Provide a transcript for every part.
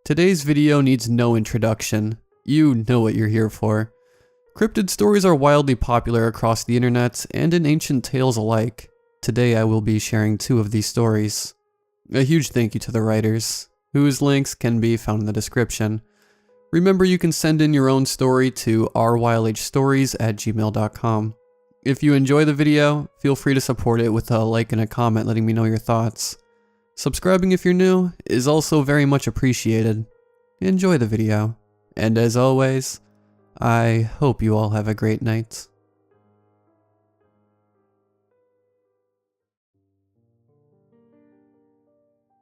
Today's video needs no introduction. You know what you're here for. Cryptid stories are wildly popular across the internet and in ancient tales alike. Today I will be sharing 2 of these stories. A huge thank you to the writers, whose links can be found in the description. Remember, you can send in your own story to rylhstories@gmail.com. If you enjoy the video, feel free to support it with a like and a comment letting me know your thoughts. Subscribing if you're new is also very much appreciated. Enjoy the video, and as always, I hope you all have a great night.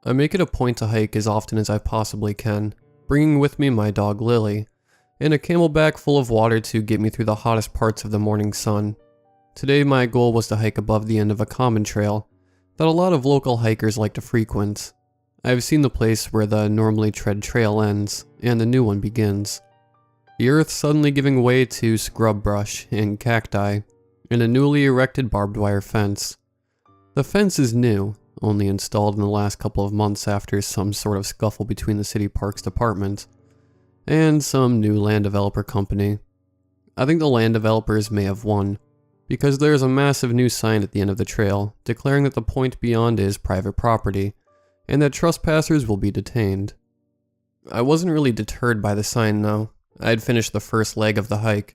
I make it a point to hike as often as I possibly can, bringing with me my dog Lily, and a camelback full of water to get me through the hottest parts of the morning sun. Today my goal was to hike above the end of a common trail that a lot of local hikers like to frequent. I have seen the place where the normally tread trail ends, and the new one begins. The earth suddenly giving way to scrub brush and cacti, and a newly erected barbed wire fence. The fence is new, only installed in the last couple of months after some sort of scuffle between the city parks department and some new land developer company. I think the land developers may have won, because there is a massive new sign at the end of the trail declaring that the point beyond is private property, and that trespassers will be detained. I wasn't really deterred by the sign though. I had finished the first leg of the hike,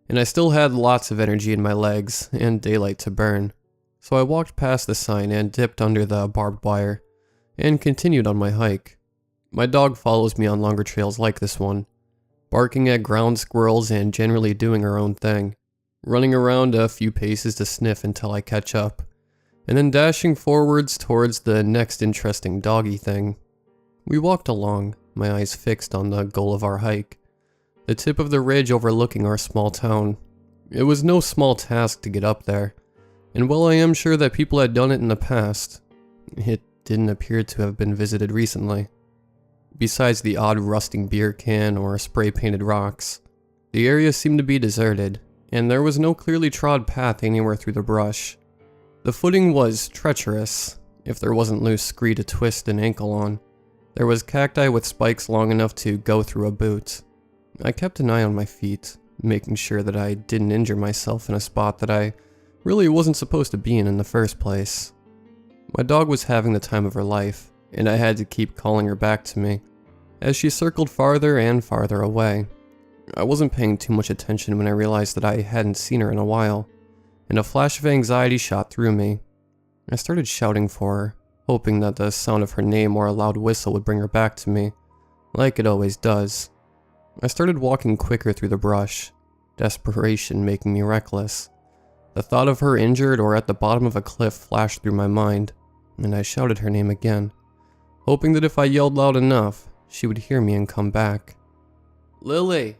and I still had lots of energy in my legs and daylight to burn. So I walked past the sign and dipped under the barbed wire, and continued on my hike. My dog follows me on longer trails like this one, barking at ground squirrels and generally doing her own thing, running around a few paces to sniff until I catch up, and then dashing forwards towards the next interesting doggy thing. We walked along, my eyes fixed on the goal of our hike, the tip of the ridge overlooking our small town. It was no small task to get up there, and while I am sure that people had done it in the past, it didn't appear to have been visited recently. Besides the odd rusting beer can or spray-painted rocks, the area seemed to be deserted, and there was no clearly trod path anywhere through the brush. The footing was treacherous, if there wasn't loose scree to twist an ankle on. There was cacti with spikes long enough to go through a boot. I kept an eye on my feet, making sure that I didn't injure myself in a spot that I really wasn't supposed to be in the first place. My dog was having the time of her life, and I had to keep calling her back to me, as she circled farther and farther away. I wasn't paying too much attention when I realized that I hadn't seen her in a while, and a flash of anxiety shot through me. I started shouting for her, hoping that the sound of her name or a loud whistle would bring her back to me, like it always does. I started walking quicker through the brush, desperation making me reckless. The thought of her injured or at the bottom of a cliff flashed through my mind, and I shouted her name again, hoping that if I yelled loud enough, she would hear me and come back. "Lily!"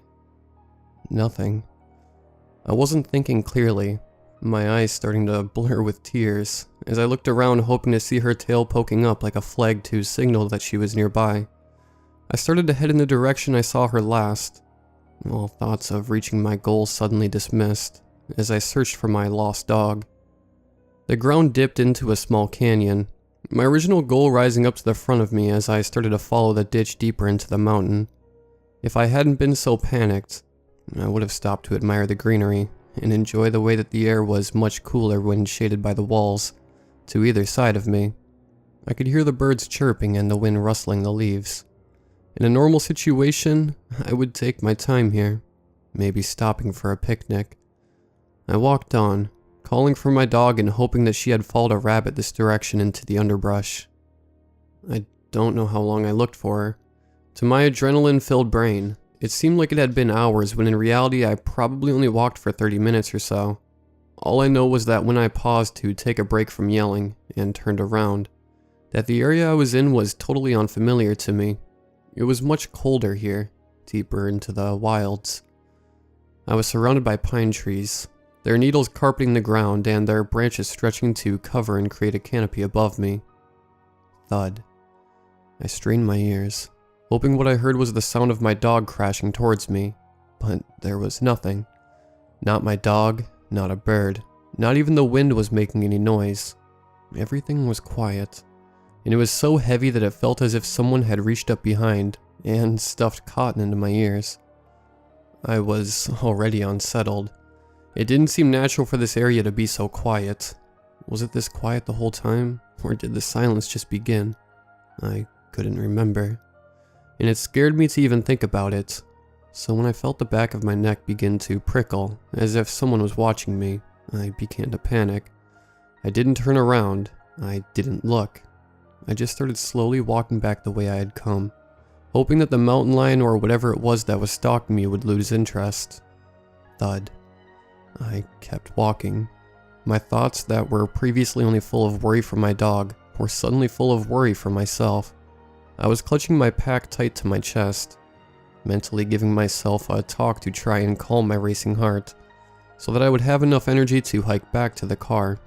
Nothing. I wasn't thinking clearly, my eyes starting to blur with tears, as I looked around hoping to see her tail poking up like a flag to signal that she was nearby. I started to head in the direction I saw her last, all thoughts of reaching my goal suddenly dismissed, as I searched for my lost dog. The ground dipped into a small canyon, my original goal rising up to the front of me as I started to follow the ditch deeper into the mountain. If I hadn't been so panicked, I would have stopped to admire the greenery and enjoy the way that the air was much cooler when shaded by the walls to either side of me. I could hear the birds chirping and the wind rustling the leaves. In a normal situation, I would take my time here, maybe stopping for a picnic. I walked on, calling for my dog and hoping that she had followed a rabbit this direction into the underbrush. I don't know how long I looked for her. To my adrenaline-filled brain, it seemed like it had been hours when in reality I probably only walked for 30 minutes or so. All I know was that when I paused to take a break from yelling and turned around, that the area I was in was totally unfamiliar to me. It was much colder here, deeper into the wilds. I was surrounded by pine trees, their needles carpeting the ground and their branches stretching to cover and create a canopy above me. Thud. I strained my ears, hoping what I heard was the sound of my dog crashing towards me, but there was nothing. Not my dog, not a bird, not even the wind was making any noise. Everything was quiet, and it was so heavy that it felt as if someone had reached up behind and stuffed cotton into my ears. I was already unsettled. It didn't seem natural for this area to be so quiet. Was it this quiet the whole time, or did the silence just begin? I couldn't remember, and it scared me to even think about it. So when I felt the back of my neck begin to prickle, as if someone was watching me, I began to panic. I didn't turn around. I didn't look. I just started slowly walking back the way I had come, hoping that the mountain lion or whatever it was that was stalking me would lose interest. Thud. I kept walking. My thoughts that were previously only full of worry for my dog were suddenly full of worry for myself. I was clutching my pack tight to my chest, mentally giving myself a talk to try and calm my racing heart, so that I would have enough energy to hike back to the car.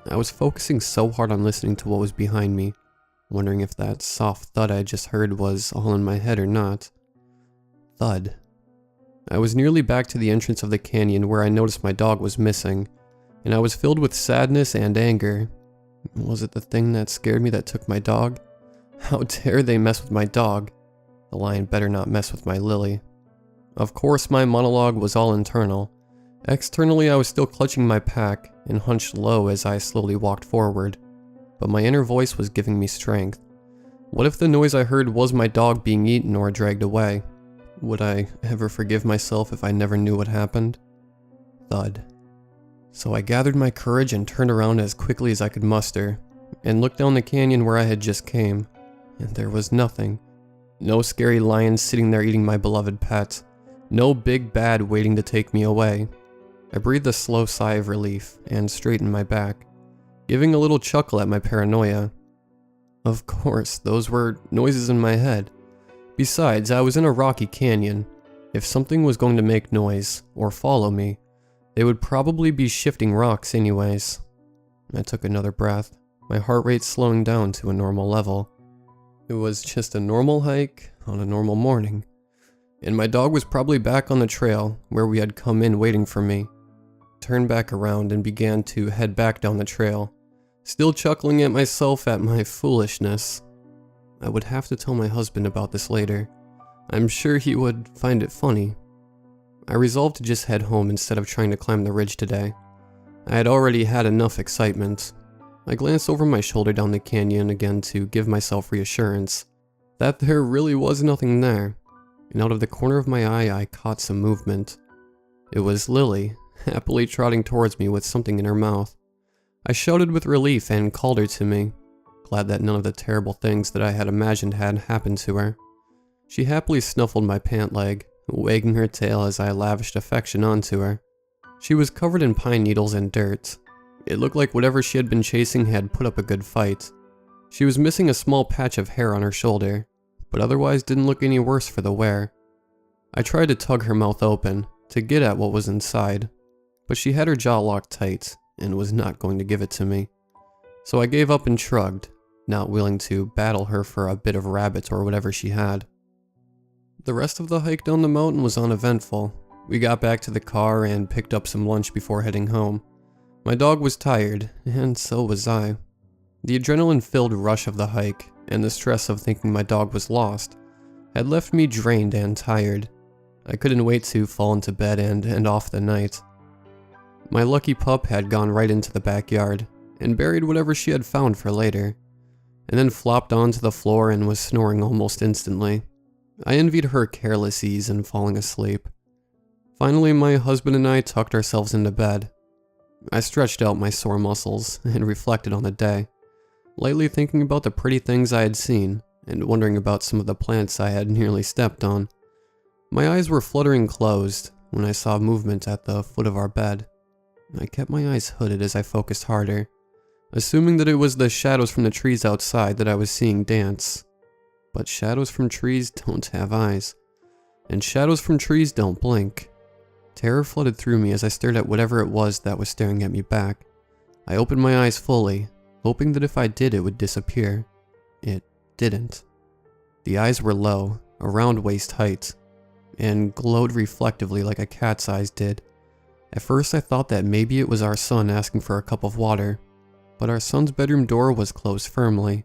I was focusing so hard on listening to what was behind me, wondering if that soft thud I just heard was all in my head or not. Thud. I was nearly back to the entrance of the canyon where I noticed my dog was missing, and I was filled with sadness and anger. Was it the thing that scared me that took my dog? How dare they mess with my dog? The lion better not mess with my Lily. Of course, my monologue was all internal. Externally, I was still clutching my pack and hunched low as I slowly walked forward, but my inner voice was giving me strength. What if the noise I heard was my dog being eaten or dragged away? Would I ever forgive myself if I never knew what happened? Thud. So I gathered my courage and turned around as quickly as I could muster, and looked down the canyon where I had just came, and there was nothing. No scary lion sitting there eating my beloved pet. No big bad waiting to take me away. I breathed a slow sigh of relief and straightened my back, giving a little chuckle at my paranoia. Of course, those were noises in my head. Besides, I was in a rocky canyon. If something was going to make noise, or follow me, they would probably be shifting rocks anyways. I took another breath, my heart rate slowing down to a normal level. It was just a normal hike on a normal morning, and my dog was probably back on the trail where we had come in waiting for me. Turned back around and began to head back down the trail, still chuckling at myself at my foolishness. I would have to tell my husband about this later. I'm sure he would find it funny. I resolved to just head home instead of trying to climb the ridge today. I had already had enough excitement. I glanced over my shoulder down the canyon again to give myself reassurance that there really was nothing there, and out of the corner of my eye I caught some movement. It was Lily, happily trotting towards me with something in her mouth. I shouted with relief and called her to me, glad that none of the terrible things that I had imagined had happened to her. She happily snuffled my pant leg, wagging her tail as I lavished affection onto her. She was covered in pine needles and dirt. It looked like whatever she had been chasing had put up a good fight. She was missing a small patch of hair on her shoulder, but otherwise didn't look any worse for the wear. I tried to tug her mouth open, to get at what was inside, but she had her jaw locked tight, and was not going to give it to me. So I gave up and shrugged, not willing to battle her for a bit of rabbit or whatever she had. The rest of the hike down the mountain was uneventful. We got back to the car and picked up some lunch before heading home. My dog was tired, and so was I. The adrenaline-filled rush of the hike, and the stress of thinking my dog was lost, had left me drained and tired. I couldn't wait to fall into bed and end off the night. My lucky pup had gone right into the backyard, and buried whatever she had found for later, and then flopped onto the floor and was snoring almost instantly. I envied her careless ease in falling asleep. Finally, my husband and I tucked ourselves into bed. I stretched out my sore muscles and reflected on the day, lightly thinking about the pretty things I had seen and wondering about some of the plants I had nearly stepped on. My eyes were fluttering closed when I saw movement at the foot of our bed. I kept my eyes hooded as I focused harder, assuming that it was the shadows from the trees outside that I was seeing dance. But shadows from trees don't have eyes, and shadows from trees don't blink. Terror flooded through me as I stared at whatever it was that was staring at me back. I opened my eyes fully, hoping that if I did it would disappear. It didn't. The eyes were low, around waist height, and glowed reflectively like a cat's eyes did. At first I thought that maybe it was our son asking for a cup of water, but our son's bedroom door was closed firmly,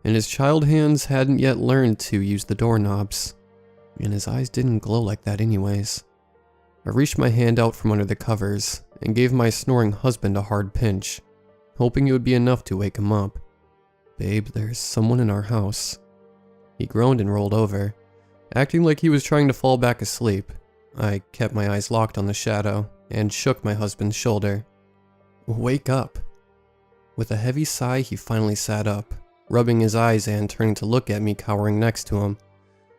and his child hands hadn't yet learned to use the doorknobs. And his eyes didn't glow like that anyways. I reached my hand out from under the covers and gave my snoring husband a hard pinch, hoping it would be enough to wake him up. "Babe, there's someone in our house." He groaned and rolled over, acting like he was trying to fall back asleep. I kept my eyes locked on the shadow and shook my husband's shoulder. "Wake up." With a heavy sigh, he finally sat up, rubbing his eyes and turning to look at me cowering next to him.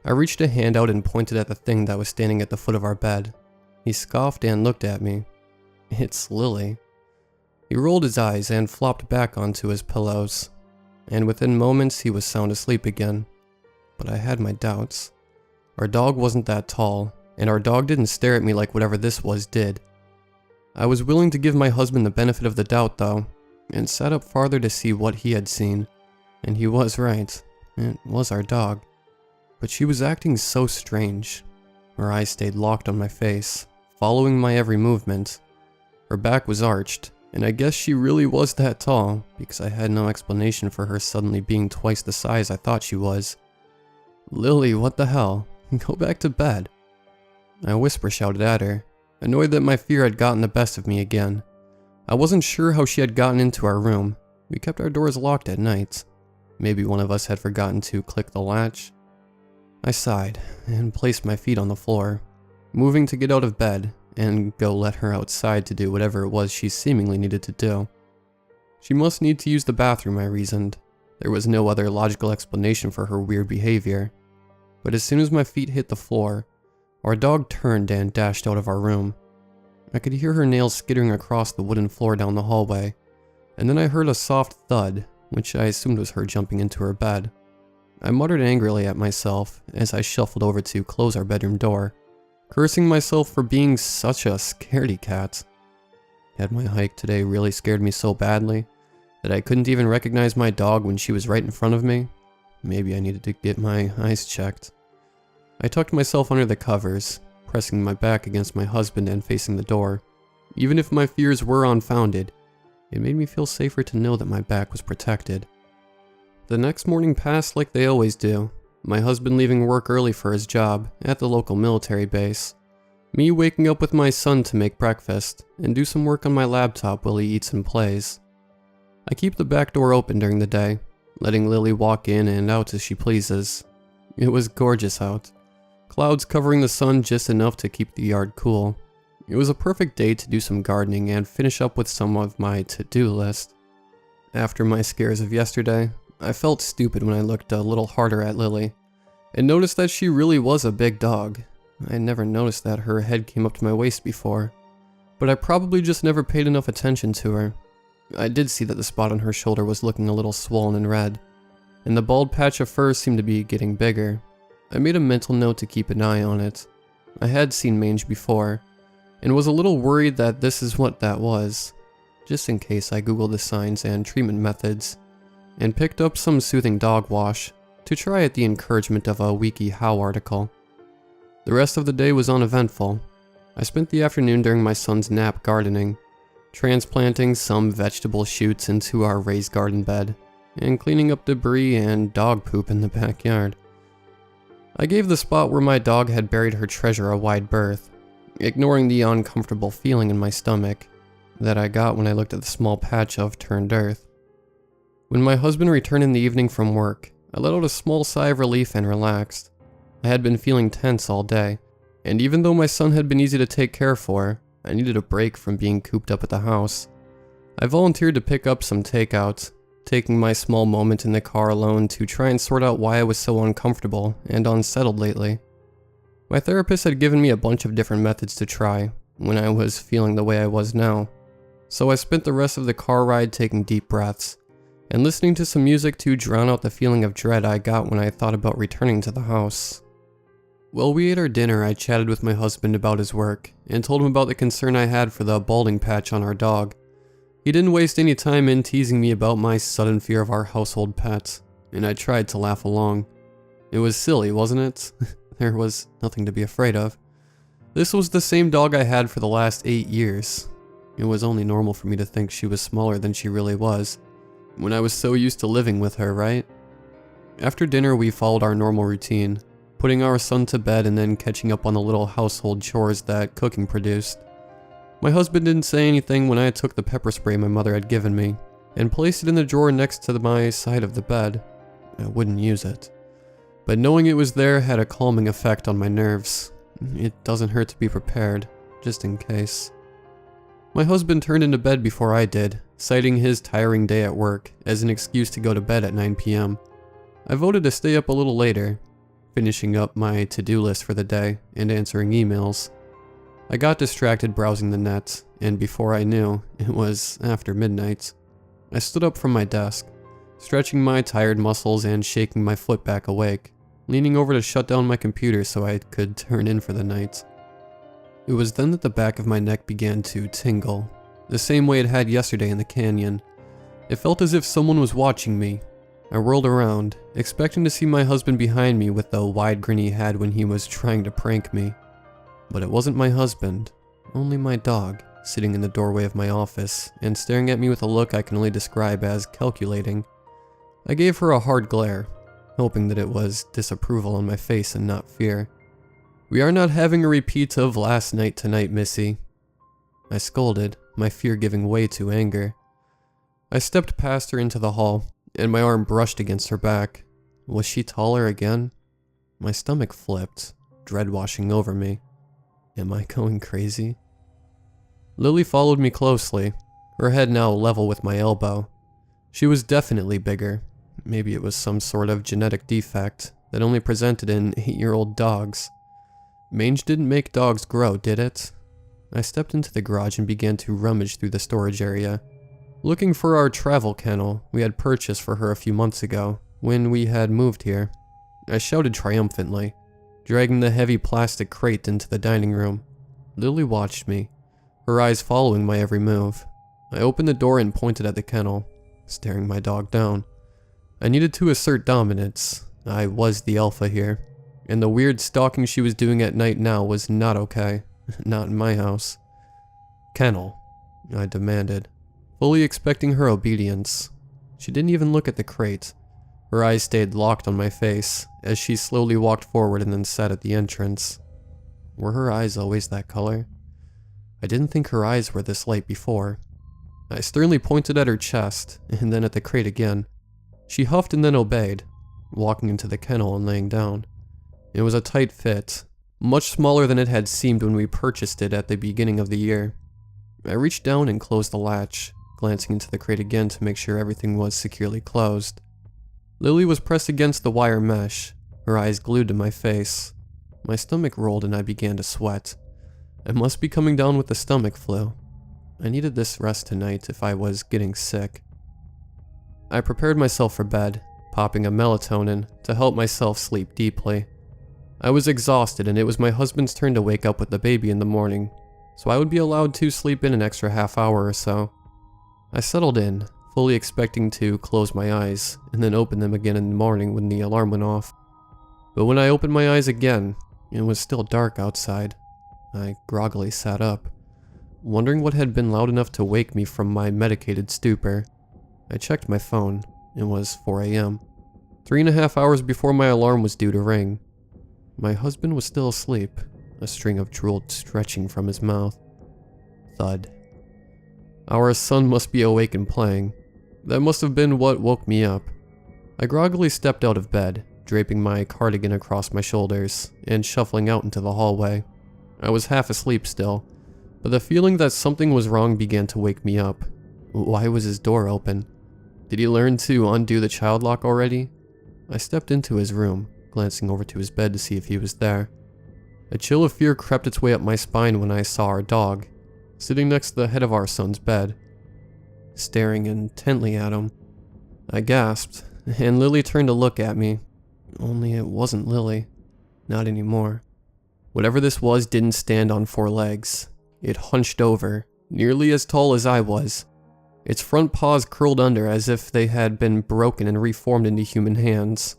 I reached a hand out and pointed at the thing that was standing at the foot of our bed. He scoffed and looked at me. "It's Lily." He rolled his eyes and flopped back onto his pillows, and within moments he was sound asleep again. But I had my doubts. Our dog wasn't that tall, and our dog didn't stare at me like whatever this was did. I was willing to give my husband the benefit of the doubt though, and sat up farther to see what he had seen. And he was right. It was our dog. But she was acting so strange. Her eyes stayed locked on my face, following my every movement. Her back was arched, and I guess she really was that tall, because I had no explanation for her suddenly being twice the size I thought she was. "Lily, what the hell? Go back to bed." I whisper shouted at her, annoyed that my fear had gotten the best of me again. I wasn't sure how she had gotten into our room. We kept our doors locked at night. Maybe one of us had forgotten to click the latch. I sighed and placed my feet on the floor, moving to get out of bed and go let her outside to do whatever it was she seemingly needed to do. She must need to use the bathroom, I reasoned. There was no other logical explanation for her weird behavior. But as soon as my feet hit the floor, our dog turned and dashed out of our room. I could hear her nails skittering across the wooden floor down the hallway, and then I heard a soft thud, which I assumed was her jumping into her bed. I muttered angrily at myself as I shuffled over to close our bedroom door, cursing myself for being such a scaredy cat. Had my hike today really scared me so badly that I couldn't even recognize my dog when she was right in front of me? Maybe I needed to get my eyes checked. I tucked myself under the covers, pressing my back against my husband and facing the door. Even if my fears were unfounded, it made me feel safer to know that my back was protected. The next morning passed like they always do, my husband leaving work early for his job at the local military base, me waking up with my son to make breakfast and do some work on my laptop while he eats and plays. I keep the back door open during the day, letting Lily walk in and out as she pleases. It was gorgeous out, clouds covering the sun just enough to keep the yard cool. It was a perfect day to do some gardening and finish up with some of my to-do list. After my scares of yesterday, I felt stupid when I looked a little harder at Lily, and noticed that she really was a big dog. I had never noticed that her head came up to my waist before, but I probably just never paid enough attention to her. I did see that the spot on her shoulder was looking a little swollen and red, and the bald patch of fur seemed to be getting bigger. I made a mental note to keep an eye on it. I had seen mange before, and was a little worried that this is what that was. Just in case, I googled the signs and treatment methods, and picked up some soothing dog wash to try at the encouragement of a WikiHow article. The rest of the day was uneventful. I spent the afternoon during my son's nap gardening, transplanting some vegetable shoots into our raised garden bed, and cleaning up debris and dog poop in the backyard. I gave the spot where my dog had buried her treasure a wide berth, ignoring the uncomfortable feeling in my stomach that I got when I looked at the small patch of turned earth. When my husband returned in the evening from work, I let out a small sigh of relief and relaxed. I had been feeling tense all day, and even though my son had been easy to take care for, I needed a break from being cooped up at the house. I volunteered to pick up some takeout, taking my small moment in the car alone to try and sort out why I was so uncomfortable and unsettled lately. My therapist had given me a bunch of different methods to try when I was feeling the way I was now, so I spent the rest of the car ride taking deep breaths and listening to some music to drown out the feeling of dread I got when I thought about returning to the house. While we ate our dinner, I chatted with my husband about his work and told him about the concern I had for the balding patch on our dog. He didn't waste any time in teasing me about my sudden fear of our household pet, and I tried to laugh along. It was silly, wasn't it? There was nothing to be afraid of. This was the same dog I had for the last 8 years. It was only normal for me to think she was smaller than she really was, when I was so used to living with her, right? After dinner, we followed our normal routine, putting our son to bed and then catching up on the little household chores that cooking produced. My husband didn't say anything when I took the pepper spray my mother had given me and placed it in the drawer next to my side of the bed. I wouldn't use it, but knowing it was there had a calming effect on my nerves. It doesn't hurt to be prepared, just in case. My husband turned into bed before I did, citing his tiring day at work as an excuse to go to bed at 9 p.m. I voted to stay up a little later, finishing up my to-do list for the day and answering emails. I got distracted browsing the net, and before I knew, it was after midnight. I stood up from my desk, stretching my tired muscles and shaking my foot back awake, leaning over to shut down my computer so I could turn in for the night. It was then that the back of my neck began to tingle, the same way it had yesterday in the canyon. It felt as if someone was watching me. I whirled around, expecting to see my husband behind me with the wide grin he had when he was trying to prank me. But it wasn't my husband, only my dog, sitting in the doorway of my office and staring at me with a look I can only describe as calculating. I gave her a hard glare, hoping that it was disapproval on my face and not fear. "We are not having a repeat of last night tonight, Missy," I scolded, my fear giving way to anger. I stepped past her into the hall, and my arm brushed against her back. Was she taller again? My stomach flipped, dread washing over me. Am I going crazy? Lily followed me closely, her head now level with my elbow. She was definitely bigger. Maybe it was some sort of genetic defect that only presented in 8-year-old dogs. Mange didn't make dogs grow, did it? I stepped into the garage and began to rummage through the storage area, looking for our travel kennel we had purchased for her a few months ago when we had moved here. I shouted triumphantly, dragging the heavy plastic crate into the dining room. Lily watched me, her eyes following my every move. I opened the door and pointed at the kennel, staring my dog down. I needed to assert dominance. I was the alpha here, and the weird stalking she was doing at night now was not okay. Not in my house. "Kennel," I demanded, fully expecting her obedience. She didn't even look at the crate. Her eyes stayed locked on my face as she slowly walked forward and then sat at the entrance. Were her eyes always that color? I didn't think her eyes were this light before. I sternly pointed at her chest and then at the crate again. She huffed and then obeyed, walking into the kennel and laying down. It was a tight fit, much smaller than it had seemed when we purchased it at the beginning of the year. I reached down and closed the latch, glancing into the crate again to make sure everything was securely closed. Lily was pressed against the wire mesh, her eyes glued to my face. My stomach rolled and I began to sweat. I must be coming down with the stomach flu. I needed this rest tonight if I was getting sick. I prepared myself for bed, popping a melatonin to help myself sleep deeply. I was exhausted and it was my husband's turn to wake up with the baby in the morning, so I would be allowed to sleep in an extra half hour or so. I settled in, fully expecting to close my eyes and then open them again in the morning when the alarm went off. But when I opened my eyes again, it was still dark outside. I groggily sat up, wondering what had been loud enough to wake me from my medicated stupor. I checked my phone. It was 4 a.m., 3.5 hours before my alarm was due to ring. My husband was still asleep, a string of drool stretching from his mouth. Thud. Our son must be awake and playing. That must have been what woke me up. I groggily stepped out of bed, draping my cardigan across my shoulders, and shuffling out into the hallway. I was half asleep still, but the feeling that something was wrong began to wake me up. Why was his door open? Did he learn to undo the child lock already? I stepped into his room, glancing over to his bed to see if he was there. A chill of fear crept its way up my spine when I saw our dog, sitting next to the head of our son's bed, staring intently at him. I gasped, and Lily turned to look at me. Only it wasn't Lily. Not anymore. Whatever this was didn't stand on 4 legs. It hunched over, nearly as tall as I was. Its front paws curled under as if they had been broken and reformed into human hands.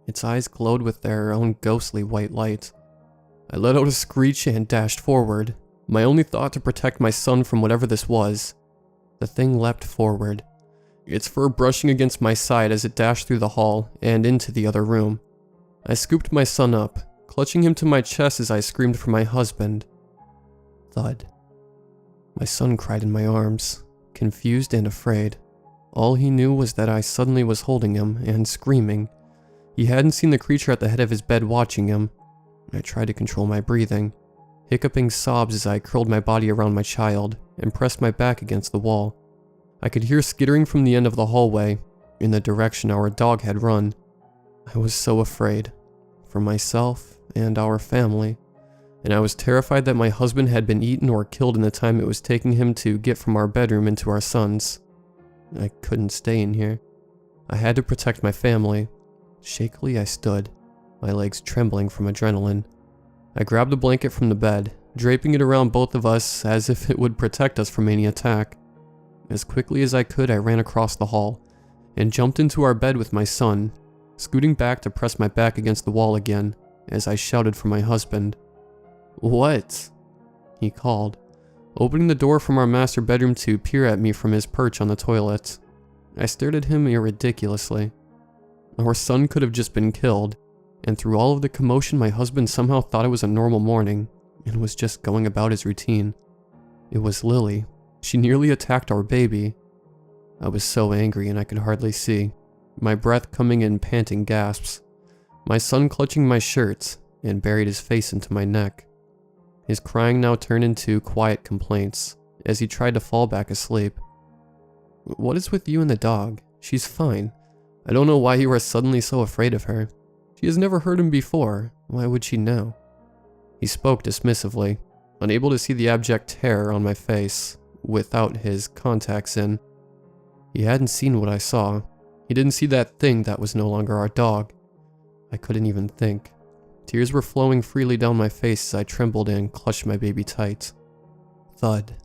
Its eyes glowed with their own ghostly white light. I let out a screech and dashed forward, my only thought to protect my son from whatever this was. The thing leapt forward, its fur brushing against my side as it dashed through the hall and into the other room. I scooped my son up, clutching him to my chest as I screamed for my husband. Thud. My son cried in my arms, confused and afraid. All he knew was that I suddenly was holding him and screaming. He hadn't seen the creature at the head of his bed watching him. I tried to control my breathing, hiccuping sobs as I curled my body around my child and pressed my back against the wall. I could hear skittering from the end of the hallway, in the direction our dog had run. I was so afraid, for myself and our family, and I was terrified that my husband had been eaten or killed in the time it was taking him to get from our bedroom into our son's. I couldn't stay in here. I had to protect my family. Shakily I stood, my legs trembling from adrenaline. I grabbed a blanket from the bed, draping it around both of us as if it would protect us from any attack. As quickly as I could, I ran across the hall and jumped into our bed with my son, scooting back to press my back against the wall again as I shouted for my husband. "What?" he called, opening the door from our master bedroom to peer at me from his perch on the toilet. I stared at him ridiculously. Our son could have just been killed, and through all of the commotion my husband somehow thought it was a normal morning and was just going about his routine. It was Lily. She nearly attacked our baby. I was so angry and I could hardly see, my breath coming in panting gasps. My son clutching my shirt and buried his face into my neck. His crying now turned into quiet complaints as he tried to fall back asleep. "What is with you and the dog? She's fine. I don't know why you are suddenly so afraid of her. She has never hurt him before. Why would she now?" He spoke dismissively, unable to see the abject terror on my face without his contacts in. He hadn't seen what I saw. He didn't see that thing that was no longer our dog. I couldn't even think. Tears were flowing freely down my face as I trembled and clutched my baby tight. Thud.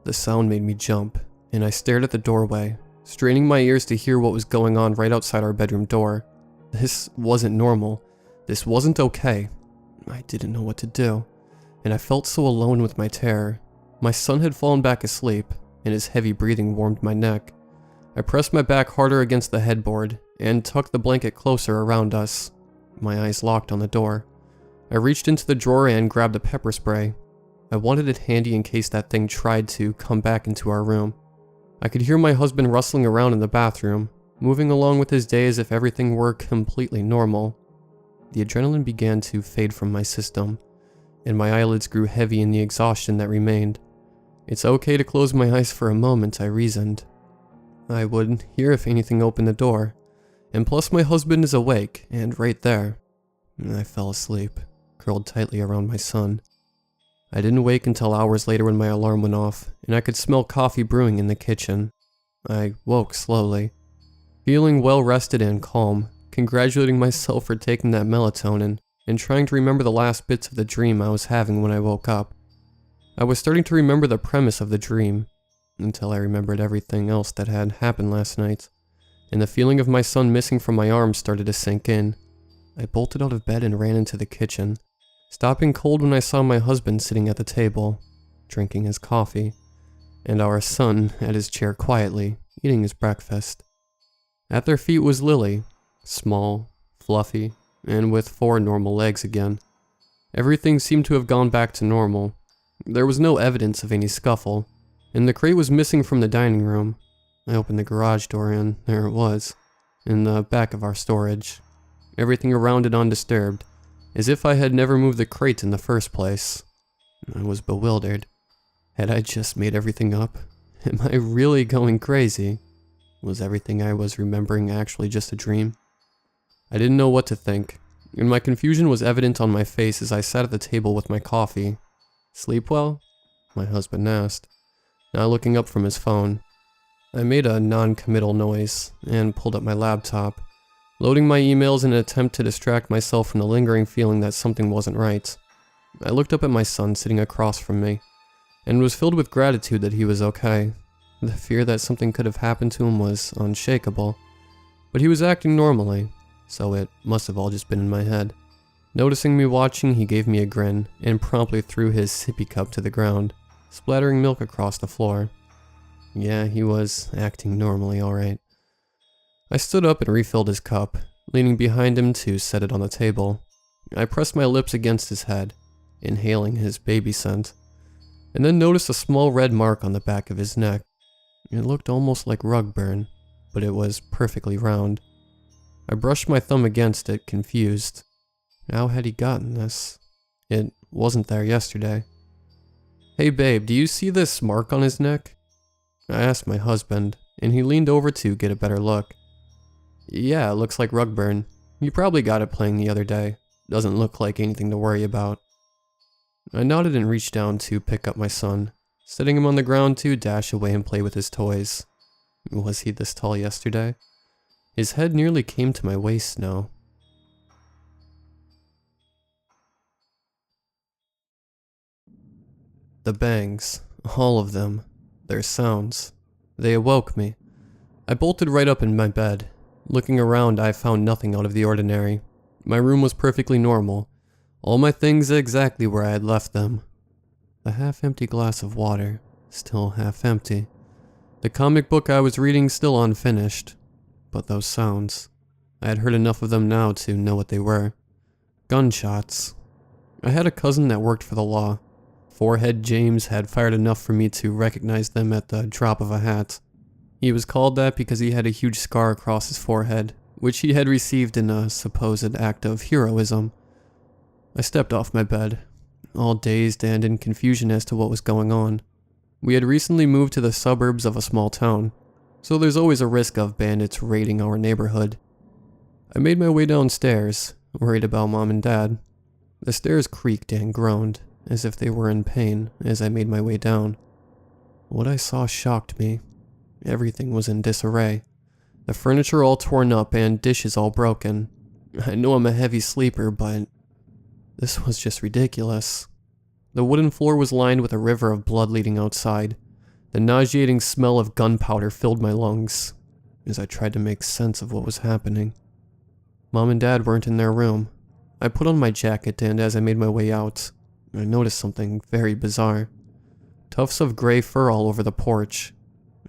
The sound made me jump, and I stared at the doorway, straining my ears to hear what was going on right outside our bedroom door. This wasn't normal. This wasn't okay. I didn't know what to do, and I felt so alone with my terror. My son had fallen back asleep, and his heavy breathing warmed my neck. I pressed my back harder against the headboard and tucked the blanket closer around us. My eyes locked on the door. I reached into the drawer and grabbed a pepper spray. I wanted it handy in case that thing tried to come back into our room. I could hear my husband rustling around in the bathroom, moving along with his day as if everything were completely normal. The adrenaline began to fade from my system, and my eyelids grew heavy in the exhaustion that remained. It's okay to close my eyes for a moment, I reasoned. I would hear if anything opened the door, and plus my husband is awake and right there. I fell asleep, curled tightly around my son. I didn't wake until hours later when my alarm went off, and I could smell coffee brewing in the kitchen. I woke slowly, feeling well rested and calm, congratulating myself for taking that melatonin, and trying to remember the last bits of the dream I was having when I woke up. I was starting to remember the premise of the dream, until I remembered everything else that had happened last night, and the feeling of my son missing from my arms started to sink in. I bolted out of bed and ran into the kitchen, stopping cold when I saw my husband sitting at the table, drinking his coffee, and our son at his chair quietly, eating his breakfast. At their feet was Lily, small, fluffy, and with 4 normal legs again. Everything seemed to have gone back to normal. There was no evidence of any scuffle, and the crate was missing from the dining room. I opened the garage door and there it was, in the back of our storage. Everything around it undisturbed, as if I had never moved the crate in the first place. I was bewildered. Had I just made everything up? Am I really going crazy? Was everything I was remembering actually just a dream? I didn't know what to think, and my confusion was evident on my face as I sat at the table with my coffee. "Sleep well?" my husband asked, now looking up from his phone. I made a non-committal noise and pulled up my laptop, loading my emails in an attempt to distract myself from the lingering feeling that something wasn't right. I looked up at my son sitting across from me, and was filled with gratitude that he was okay. The fear that something could have happened to him was unshakable, but he was acting normally, so it must have all just been in my head. Noticing me watching, he gave me a grin and promptly threw his sippy cup to the ground, splattering milk across the floor. Yeah, he was acting normally, alright. I stood up and refilled his cup, leaning behind him to set it on the table. I pressed my lips against his head, inhaling his baby scent, and then noticed a small red mark on the back of his neck. It looked almost like rug burn, but it was perfectly round. I brushed my thumb against it, confused. How had he gotten this? It wasn't there yesterday. Hey babe, do you see this mark on his neck? I asked my husband, and he leaned over to get a better look. Yeah, it looks like rug burn. You probably got it playing the other day. Doesn't look like anything to worry about. I nodded and reached down to pick up my son, setting him on the ground to dash away and play with his toys. Was he this tall yesterday? His head nearly came to my waist now. The bangs, all of them, their sounds, they awoke me. I bolted right up in my bed. Looking around, I found nothing out of the ordinary. My room was perfectly normal. All my things exactly where I had left them. The half-empty glass of water, still half empty. The comic book I was reading still unfinished. But those sounds, I had heard enough of them now to know what they were. Gunshots. I had a cousin that worked for the law. Forehead James had fired enough for me to recognize them at the drop of a hat. He was called that because he had a huge scar across his forehead, which he had received in a supposed act of heroism. I stepped off my bed, all dazed and in confusion as to what was going on. We had recently moved to the suburbs of a small town, so there's always a risk of bandits raiding our neighborhood. I made my way downstairs, worried about Mom and Dad. The stairs creaked and groaned, as if they were in pain as I made my way down. What I saw shocked me. Everything was in disarray. The furniture all torn up and dishes all broken. I know I'm a heavy sleeper, but this was just ridiculous. The wooden floor was lined with a river of blood leading outside. The nauseating smell of gunpowder filled my lungs as I tried to make sense of what was happening. Mom and Dad weren't in their room. I put on my jacket, and as I made my way out, I noticed something very bizarre. Tufts of gray fur all over the porch.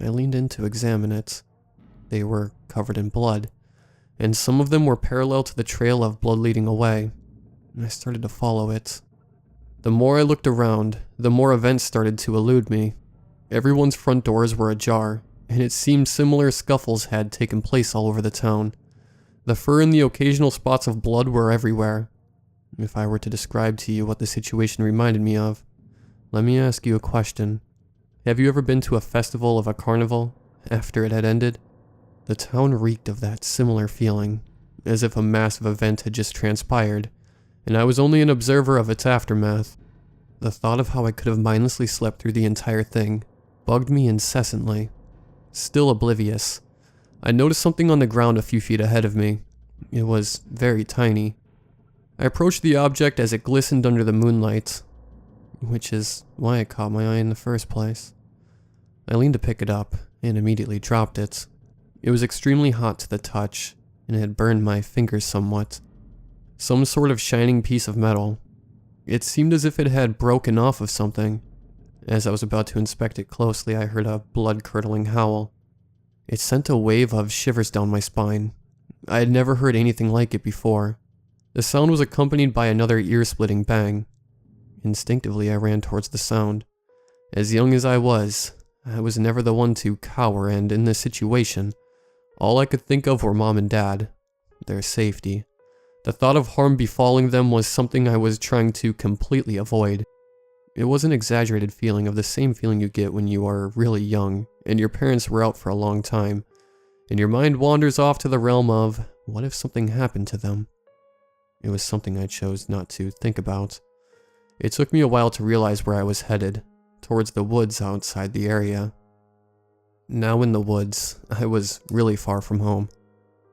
I leaned in to examine it. They were covered in blood, and some of them were parallel to the trail of blood leading away. I started to follow it. The more I looked around, the more events started to elude me. Everyone's front doors were ajar, and it seemed similar scuffles had taken place all over the town. The fur and the occasional spots of blood were everywhere. If I were to describe to you what the situation reminded me of, let me ask you a question. Have you ever been to a festival of a carnival after it had ended? The town reeked of that similar feeling, as if a massive event had just transpired, and I was only an observer of its aftermath. The thought of how I could have mindlessly slept through the entire thing bugged me incessantly. Still oblivious, I noticed something on the ground a few feet ahead of me. It was very tiny. I approached the object as it glistened under the moonlight, which is why it caught my eye in the first place. I leaned to pick it up and immediately dropped it. It was extremely hot to the touch, and it had burned my fingers somewhat. Some sort of shining piece of metal. It seemed as if it had broken off of something. As I was about to inspect it closely, I heard a blood-curdling howl. It sent a wave of shivers down my spine. I had never heard anything like it before. The sound was accompanied by another ear-splitting bang. Instinctively, I ran towards the sound. As young as I was never the one to cower, and in this situation, all I could think of were Mom and Dad, their safety. The thought of harm befalling them was something I was trying to completely avoid. It was an exaggerated feeling of the same feeling you get when you are really young, and your parents were out for a long time, and your mind wanders off to the realm of, what if something happened to them? It was something I chose not to think about. It took me a while to realize where I was headed, towards the woods outside the area. Now in the woods, I was really far from home.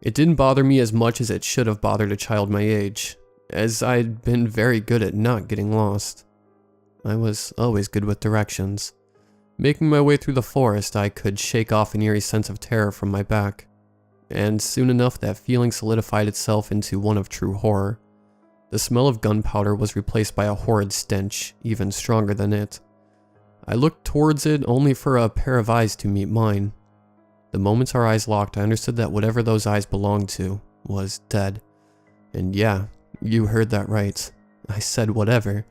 It didn't bother me as much as it should have bothered a child my age, as I'd been very good at not getting lost. I was always good with directions. Making my way through the forest, I could shake off an eerie sense of terror from my back, and soon enough that feeling solidified itself into one of true horror. The smell of gunpowder was replaced by a horrid stench, even stronger than it. I looked towards it only for a pair of eyes to meet mine. The moment our eyes locked, I understood that whatever those eyes belonged to was dead. And yeah, you heard that right. I said whatever,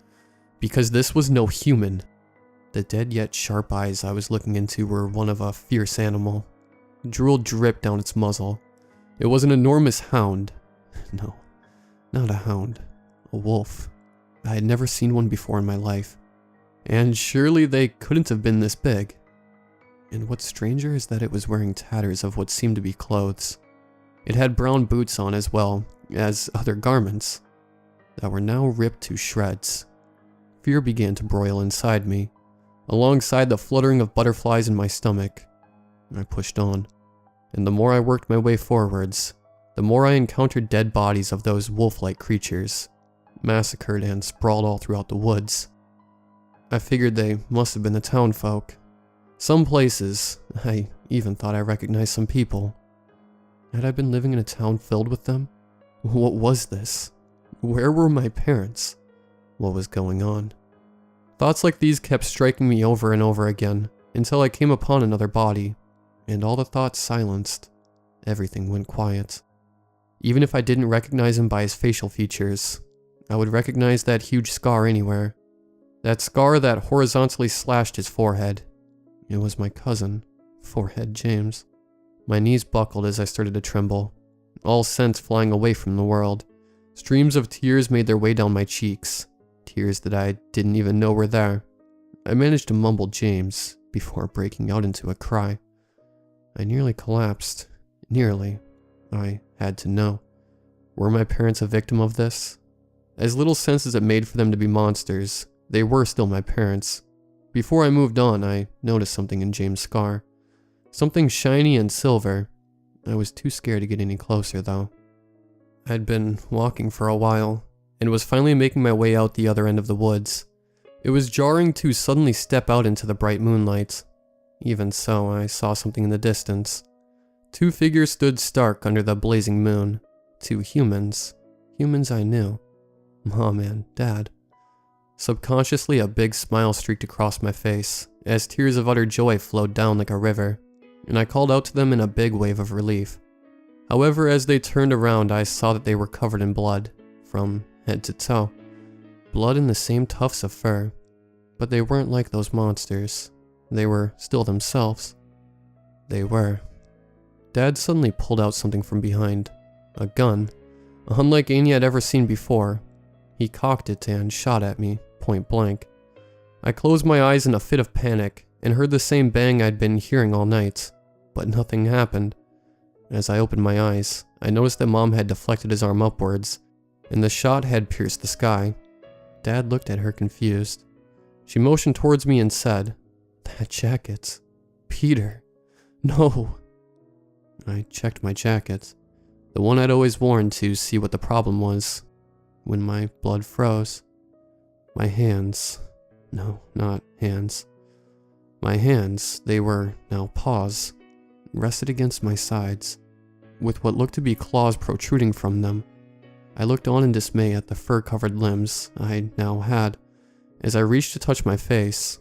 because this was no human. The dead yet sharp eyes I was looking into were one of a fierce animal. Drool dripped down its muzzle. It was an enormous hound. No, not a hound. A wolf. I had never seen one before in my life. And surely they couldn't have been this big. And what's stranger is that it was wearing tatters of what seemed to be clothes. It had brown boots on as well as other garments that were now ripped to shreds. Fear began to broil inside me, alongside the fluttering of butterflies in my stomach. I pushed on, and the more I worked my way forwards, the more I encountered dead bodies of those wolf-like creatures, massacred and sprawled all throughout the woods. I figured they must have been the town folk. Some places, I even thought I recognized some people. Had I been living in a town filled with them? What was this? Where were my parents? What was going on? Thoughts like these kept striking me over and over again, until I came upon another body, and all the thoughts silenced. Everything went quiet. Even if I didn't recognize him by his facial features, I would recognize that huge scar anywhere. That scar that horizontally slashed his forehead. It was my cousin, Forehead James. My knees buckled as I started to tremble, all sense flying away from the world. Streams of tears made their way down my cheeks, tears that I didn't even know were there. I managed to mumble James before breaking out into a cry. I nearly collapsed. Nearly. I had to know. Were my parents a victim of this? As little sense as it made for them to be monsters, they were still my parents. Before I moved on, I noticed something in James' scar. Something shiny and silver. I was too scared to get any closer, though. I'd been walking for a while, and was finally making my way out the other end of the woods. It was jarring to suddenly step out into the bright moonlight. Even so, I saw something in the distance. Two figures stood stark under the blazing moon. Two humans. Humans I knew. Mom and Dad. Subconsciously, a big smile streaked across my face, as tears of utter joy flowed down like a river, and I called out to them in a big wave of relief. However, as they turned around, I saw that they were covered in blood, from head to toe. Blood and the same tufts of fur. But they weren't like those monsters. They were still themselves. They were. Dad suddenly pulled out something from behind. A gun. Unlike any I'd ever seen before. He cocked it and shot at me, point blank. I closed my eyes in a fit of panic, and heard the same bang I'd been hearing all night. But nothing happened. As I opened my eyes, I noticed that Mom had deflected his arm upwards, and the shot had pierced the sky. Dad looked at her confused. She motioned towards me and said, "That jacket. Peter. No." I checked my jacket, the one I'd always worn to see what the problem was, when my blood froze. My hands. No, not hands. My hands, they were now paws, rested against my sides, with what looked to be claws protruding from them. I looked on in dismay at the fur-covered limbs I now had, as I reached to touch my face,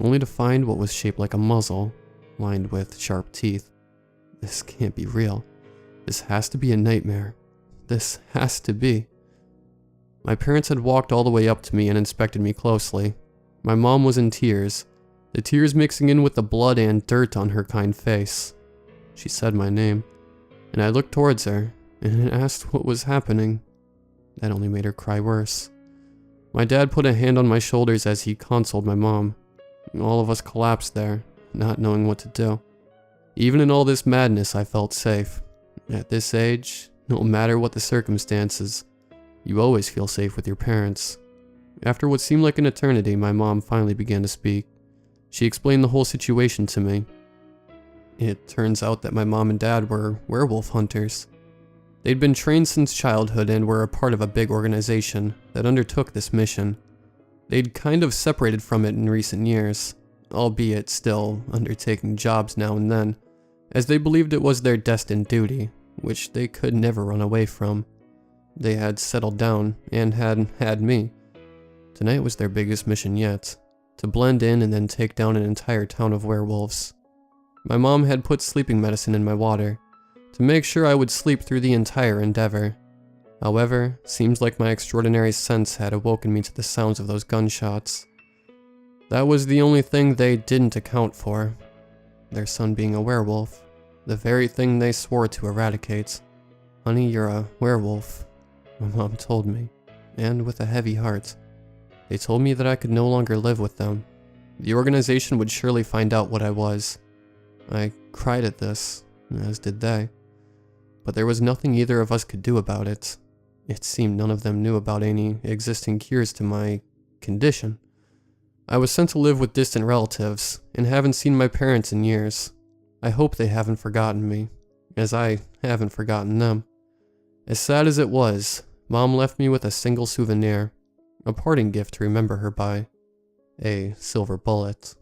only to find what was shaped like a muzzle, lined with sharp teeth. This can't be real. This has to be a nightmare. This has to be. My parents had walked all the way up to me and inspected me closely. My mom was in tears, the tears mixing in with the blood and dirt on her kind face. She said my name, and I looked towards her and asked what was happening. That only made her cry worse. My dad put a hand on my shoulders as he consoled my mom. All of us collapsed there, not knowing what to do. Even in all this madness, I felt safe. At this age, no matter what the circumstances, you always feel safe with your parents. After what seemed like an eternity, my mom finally began to speak. She explained the whole situation to me. It turns out that my mom and dad were werewolf hunters. They'd been trained since childhood and were a part of a big organization that undertook this mission. They'd kind of separated from it in recent years, albeit still undertaking jobs now and then, as they believed it was their destined duty, which they could never run away from. They had settled down and had me. Tonight was their biggest mission yet, to blend in and then take down an entire town of werewolves. My mom had put sleeping medicine in my water to make sure I would sleep through the entire endeavor. However, seems like my extraordinary sense had awoken me to the sounds of those gunshots. That was the only thing they didn't account for. Their son being a werewolf. The very thing they swore to eradicate. "Honey, you're a werewolf," my mom told me, and with a heavy heart. They told me that I could no longer live with them. The organization would surely find out what I was. I cried at this, as did they. But there was nothing either of us could do about it. It seemed none of them knew about any existing cures to my condition. I was sent to live with distant relatives, and haven't seen my parents in years. I hope they haven't forgotten me, as I haven't forgotten them. As sad as it was, Mom left me with a single souvenir, a parting gift to remember her by: a silver bullet.